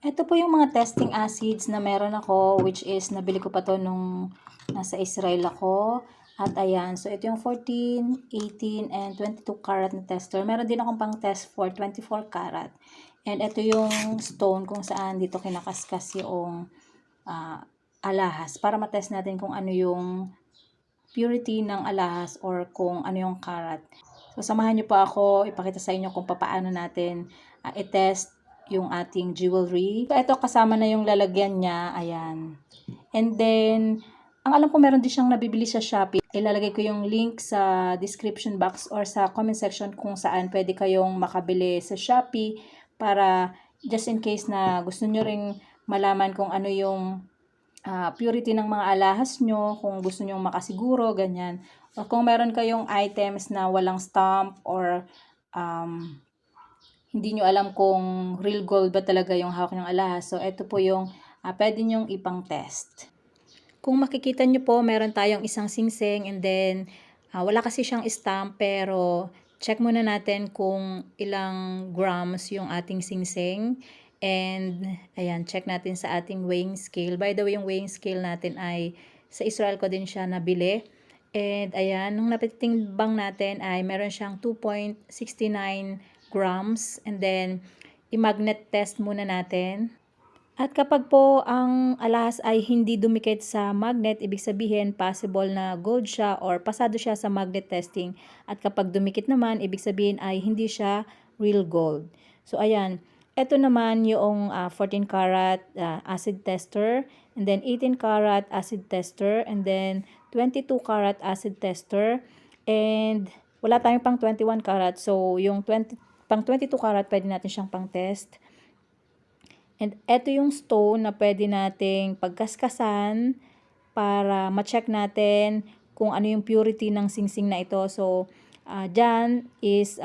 Ito po yung mga testing acids na meron ako, which is nabili ko pa to nung nasa Israel ako. At ayan, so ito yung 14, 18, and 22 karat na tester. Meron din akong pang test for 24 karat. And ito yung stone kung saan dito kinakaskas yung alahas para matest natin kung ano yung purity ng alahas or kung ano yung karat. So samahan niyo po ako, ipakita sa inyo kung paano natin i-test yung ating jewelry. So ito kasama na yung lalagyan niya, ayan. And then, ang alam ko meron din siyang nabibili sa Shopee. Ilalagay ko yung link sa description box or sa comment section kung saan pwede kayong makabili sa Shopee para just in case na gusto nyo ring malaman kung ano yung purity ng mga alahas nyo, kung gusto nyo makasiguro, ganyan. O kung meron kayong items na walang stamp or hindi nyo alam kung real gold ba talaga yung hawak ng alahas. So, ito po yung pwede nyong ipang test. Kung makikita nyo po, meron tayong isang singsing and then wala kasi siyang stamp pero check muna natin kung ilang grams yung ating singsing. And ayan, check natin sa ating weighing scale. By the way, yung weighing scale natin ay sa Israel ko din siya nabili. And ayan, nung napitimbang natin ay meron siyang 2.69 grams. And then, i-magnet test muna natin. At kapag po ang alahas ay hindi dumikit sa magnet, ibig sabihin possible na gold siya or pasado siya sa magnet testing. At kapag dumikit naman, ibig sabihin ay hindi siya real gold. So ayan, ito naman yung 14 karat acid tester, and then 18 karat acid tester, and then 22 karat acid tester, and wala tayong pang 21 karat. So yung pang 22 karat pwede natin siyang pang test. And ito yung stone na pwede nating pagkaskasan para ma-check natin kung ano yung purity ng singsing na ito. So, dyan is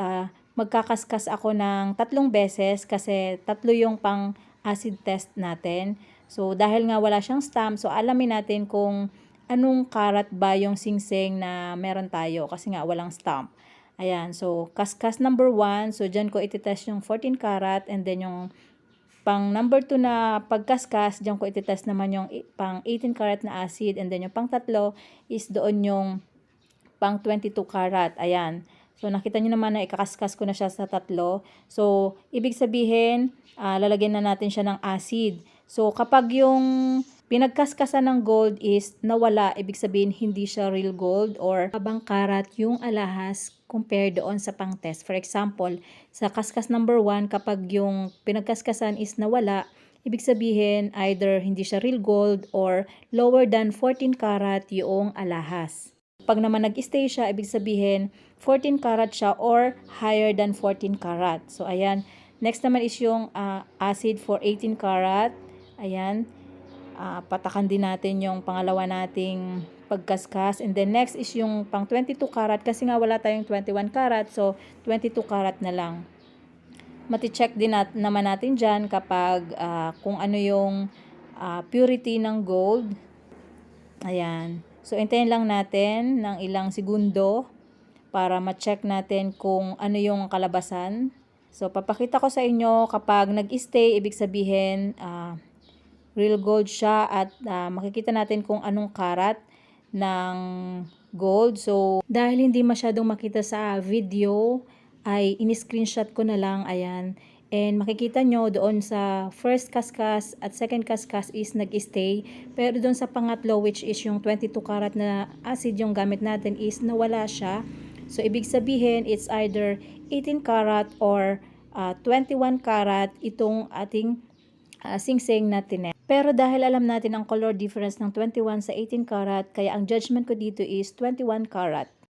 magkakaskas ako ng 3 beses kasi 3 yung pang acid test natin. So, dahil nga wala siyang stamp, so alamin natin kung anong karat ba yung singsing na meron tayo kasi nga walang stamp. Ayan, so kaskas number 1, so dyan ko ititest yung 14 karat and then yung pang number 2 na pagkaskas, diyan ko ititest naman yung pang 18 karat na acid, and then yung pang tatlo is doon yung pang 22 karat. Ayan. So, nakita nyo naman na ikakaskas ko na siya sa tatlo. So, ibig sabihin, lalagyan na natin siya ng acid. So, kapag yung pinagkaskasan ng gold is nawala, ibig sabihin hindi siya real gold or abang karat yung alahas compare doon sa pang test. For example, sa kaskas number 1, kapag yung pinagkaskasan is nawala, ibig sabihin either hindi siya real gold or lower than 14 karat yung alahas. Pag naman nag-stay siya, ibig sabihin 14 karat siya or higher than 14 karat. So, ayan. Next naman is yung acid for 18 karat. Ayan. Patakan din natin yung pangalawa nating pagkaskas. And then next is yung pang 22 karat kasi nga wala tayong 21 karat. So, 22 karat na lang. Mati-check din naman natin dyan kapag kung ano yung purity ng gold. Ayan. So, hintayin lang natin ng ilang segundo para ma-check natin kung ano yung kalabasan. So, papakita ko sa inyo kapag nag-stay, ibig sabihin real gold siya at makikita natin kung anong karat ng gold. So, dahil hindi masyadong makita sa video, ay in-screenshot ko na lang, ayan. And makikita nyo doon sa first kaskas at second kaskas is nag-stay. Pero doon sa pangatlo, which is yung 22 karat na acid yung gamit natin, is nawala siya. So, ibig sabihin, it's either 18 karat or 21 karat itong ating singsing na tinet. Pero dahil alam natin ang color difference ng 21 sa 18 karat, kaya ang judgment ko dito is 21 karat.